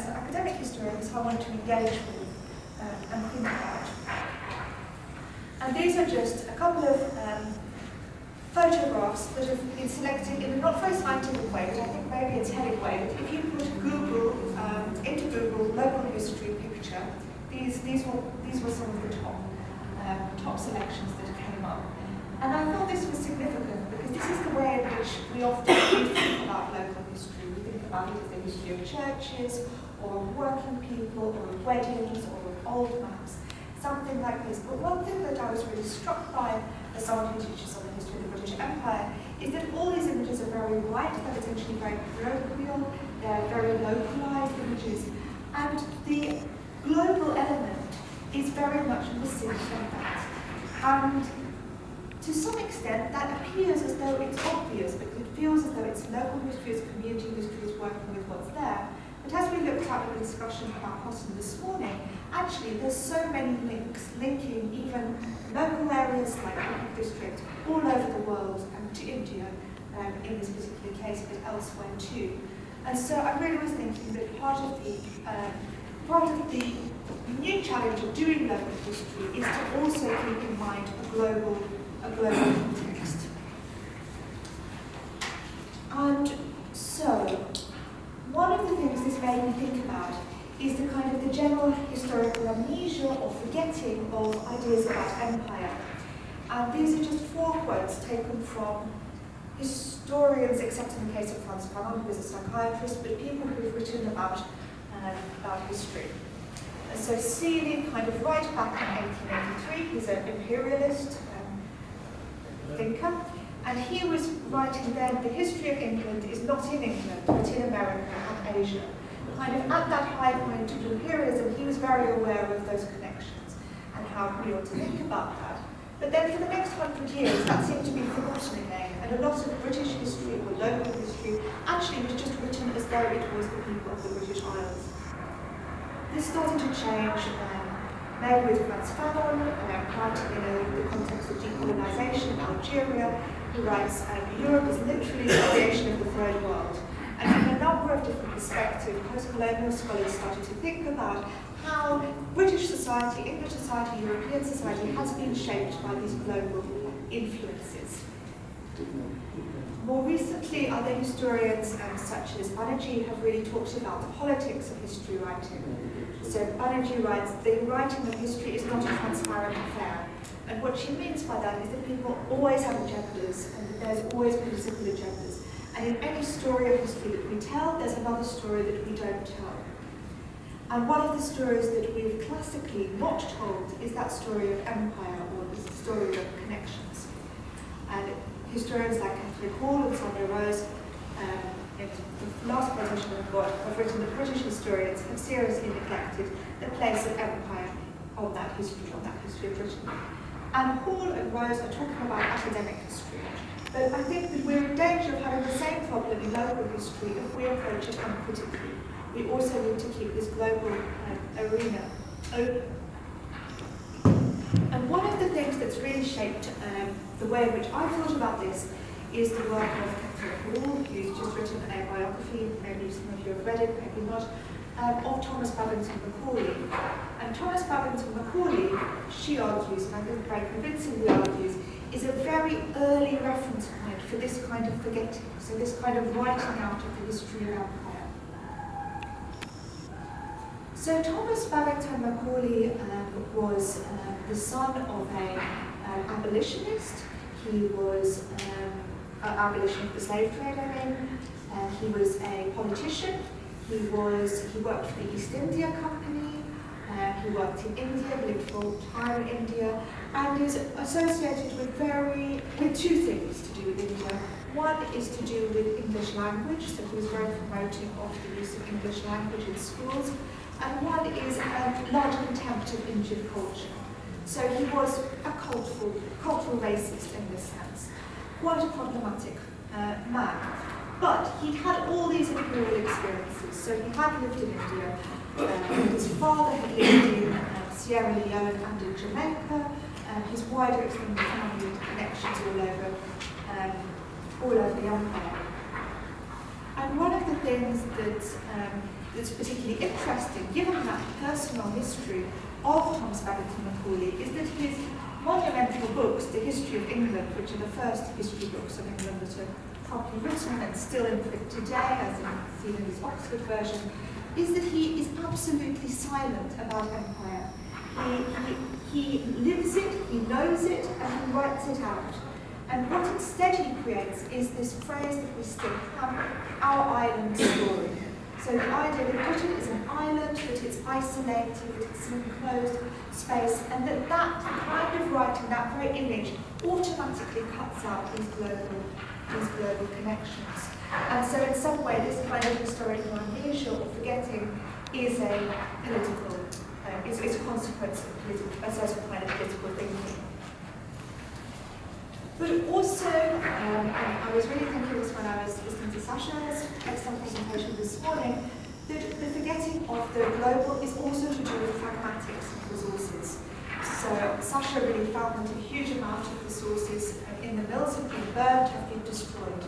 as academic historians, I want to engage with and think about. And these are just a couple of photographs that have been selected in a not very scientific way, but I think maybe a telling way. That if you put Google into Google local history picture, these were some of the top selections that came up. And I thought this was significant because this is the way in which we often think about local history. We think about it as the history of churches, or of working people, or of weddings, or of old maps, something like this. But one thing that I was really struck by as someone who teaches on the history of the British Empire is that all these images are very white, they're potentially very parochial, they're very localized images, and the global element is very much missing from that. And to some extent, that appears as though it's obvious, because it feels as though it's local history, it's community history, it's working with what's there. But as we looked at the discussion about Boston this morning, actually there's so many links linking even local areas like the Peak District all over the world and to India in this particular case, but elsewhere too. And so I really was thinking that part of the new challenge of doing local history is to also keep in mind a global context. And so, one of the things this made me think about is the kind of the general historical amnesia or forgetting of ideas about empire. And these are just 4 quotes taken from historians, except in the case of Franz Fanon, who is a psychiatrist, but people who've written about history. And so Seeley, kind of right back in 1883, he's an imperialist thinker, and he was writing then, the history of England is not in England, but in America and Asia. Kind of at that high point of imperialism, he was very aware of those connections and how we ought to think about that. But then for the next 100 years, that seemed to be forgotten again, and a lot of British history or local history actually was just written as though it was the people of the British Isles. This started to change, maybe with Franz Fanon, writing in the context of decolonisation in Algeria. He writes, Europe is literally the creation of the Third World. And from a number of different perspectives, post-colonial scholars started to think about how British society, English society, European society has been shaped by these global influences. More recently, other historians such as Banerjee have really talked about the politics of history writing. So Banerjee writes, the writing of history is not a transparent affair. And what she means by that is that people always have agendas, and that there's always political agendas. And in any story of history that we tell, there's another story that we don't tell. And one of the stories that we've classically not told is that story of empire, or the story of connections. And historians like Catherine Hall and Sonia Rose, in the last presentation I've got, have written that British historians have seriously neglected the place of empire on that history of Britain. And Hall and Rose are talking about academic history. But I think that we're in danger of having the same problem in local history if we approach it uncritically. We also need to keep this global arena open. And one of the things that's really shaped the way in which I thought about this is the work of Catherine Hall, who's just written a biography, maybe some of you have read it, maybe not, of Thomas Babington Macaulay. And Thomas Babington Macaulay, she argues, and I think very convincingly argues, is a very early reference point for this kind of forgetting, so this kind of writing out of the history of empire. So Thomas Babington Macaulay was the son of an abolitionist. He was an abolition of the slave trade, I mean. He was a politician. He worked for the East India Company. He worked in India, lived full time in India, and is associated with two things to do with India. One is to do with English language, so he was very promoting of the use of English language in schools, and one is a large contempt of Indian culture. So he was a cultural racist in this sense. Quite a problematic man. But he had all these imperial experiences. So he had lived in India. His father had lived in Sierra Leone and in Jamaica. His wider extended family had connections all over the empire. And And one of the things that's particularly interesting, given that personal history of Thomas Babington Macaulay, is that his monumental books, The History of England, which are the first history books of England that are properly written and still in print today, as seen in his Oxford version, is that he is absolutely silent about empire. He lives it, he knows it, and he writes it out. And what instead he creates is this phrase that we still have, our island story. So the idea that Britain is an island, that it's isolated, that it's an enclosed space, and that kind of writing, that very image, automatically cuts out these global connections. And so in some way, this kind of historical amnesia or forgetting is a political, is a consequence of a certain kind of political thinking. But also, and I was really thinking this when I was listening to Sasha's excellent presentation this morning, that the forgetting of the global is also to do with pragmatics and resources. So Sasha really found that a huge amount of resources in the mills have been burnt, have been destroyed.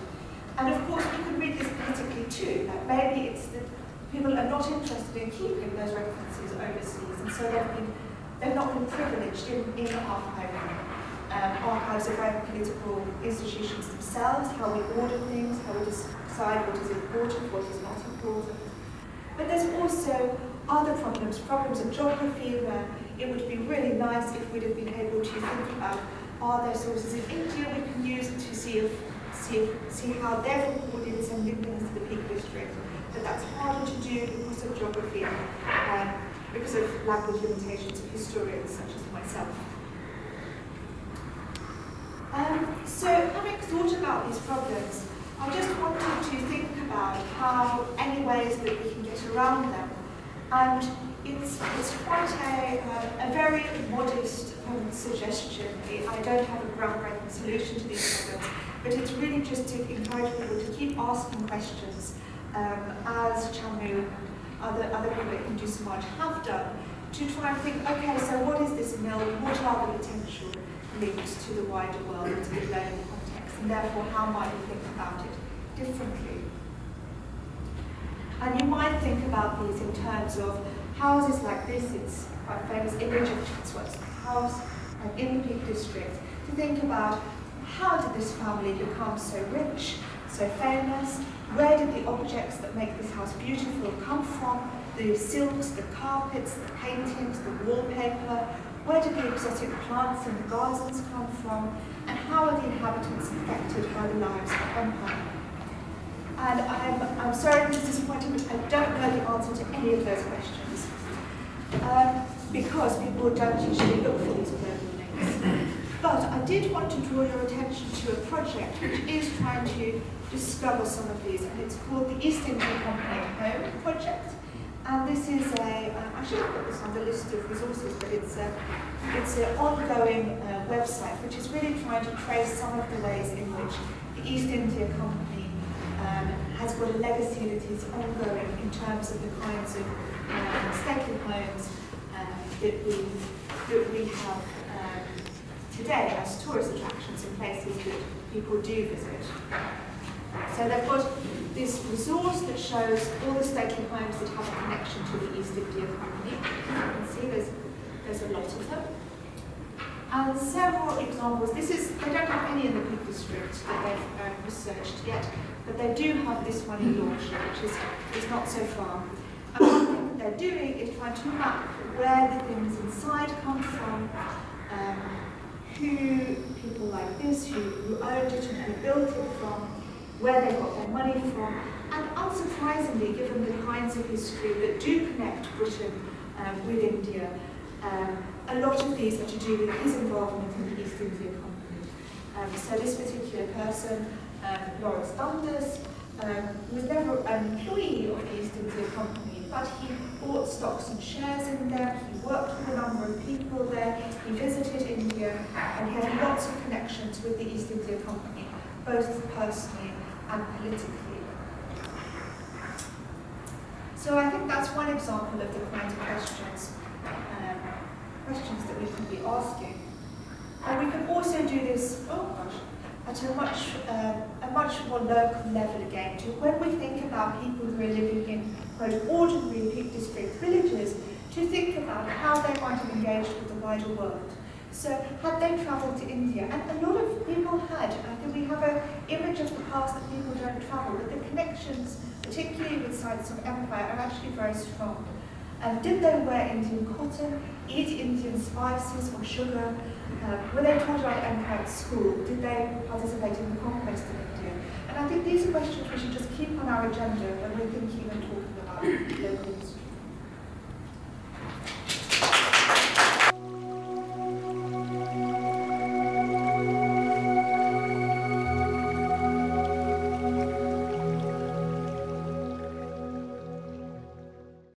And of course, we can read this politically too, that maybe it's that people are not interested in keeping those references overseas, and so they've not been privileged in archiving. Archives are very political institutions themselves, how we order things, how we decide what is important, what is not important. But there's also other problems of geography, where it would be really nice if we'd have been able to think about, are there sources in India we can use to see how they've recorded some things to the Peak District. But that's harder to do because of geography, because of language limitations of historians such as myself. So having thought about these problems, I just wanted to think about how any ways that we can get around them. And it's quite a very modest suggestion. I don't have a groundbreaking solution to these problems, but it's really just to encourage people to keep asking questions, as Chamu, other people that can do Samaj have done, to try and think, okay, so what is this mill? What are the potential links to the wider world, to the global context, and therefore how might we think about it differently? And you might think about these in terms of houses like this. It's quite a famous image of Chatsworth's house in the Peak District, to think about how did this family become so rich, so famous? Where did the objects that make this house beautiful come from? The silks, the carpets, the paintings, the wallpaper. Where did the exotic plants and the gardens come from? And how are the inhabitants affected by the lives of empire? And I'm sorry this is disappointing, but I don't know the answer to any of those questions. Because people don't usually look for these global links. But I did want to draw your attention to a project which is trying to discover some of these, and it's called the East India Company Home Project. And this is I should have put this on the list of resources, but it's an ongoing website which is really trying to trace some of the ways in which the East India Company has got a legacy that is ongoing in terms of the kinds of stately homes that we have today as tourist attractions and places that people do visit. So they've got this resource that shows all the stately homes that have a connection to the East India Company. You can see there's a lot of them. And several examples. They don't have any in the Peak District that they've researched yet, but they do have this one in Yorkshire, which is not so far. And one thing that they're doing is trying to map where the things inside come from, who people like this, who owned it and who built it from, where they got their money from, and unsurprisingly, given the kinds of history that do connect Britain with India, a lot of these are to do with his involvement in the East India Company. So this particular person, Lawrence Dundas, was never an employee of the East India Company, but he bought stocks and shares in them, he worked with a number of people there, he visited India, and he had lots of connections with the East India Company, both personally and politically. So I think that's one example of the kinds of questions that we can be asking. And we can also do this, at a much more local level again, to when we think about people who are living in, quote, ordinary Peak District villages, to think about how they might have engaged with the wider world. So had they travelled to India, and a lot of people had, I think we have an image of the past that people don't travel, but the connections, particularly with sites of empire, are actually very strong. Did they wear Indian cotton, eat Indian spices or sugar? Were they taught about empire at school? Did they participate in the conquest of India? And I think these are questions we should just keep on our agenda when we're thinking and talking about local history.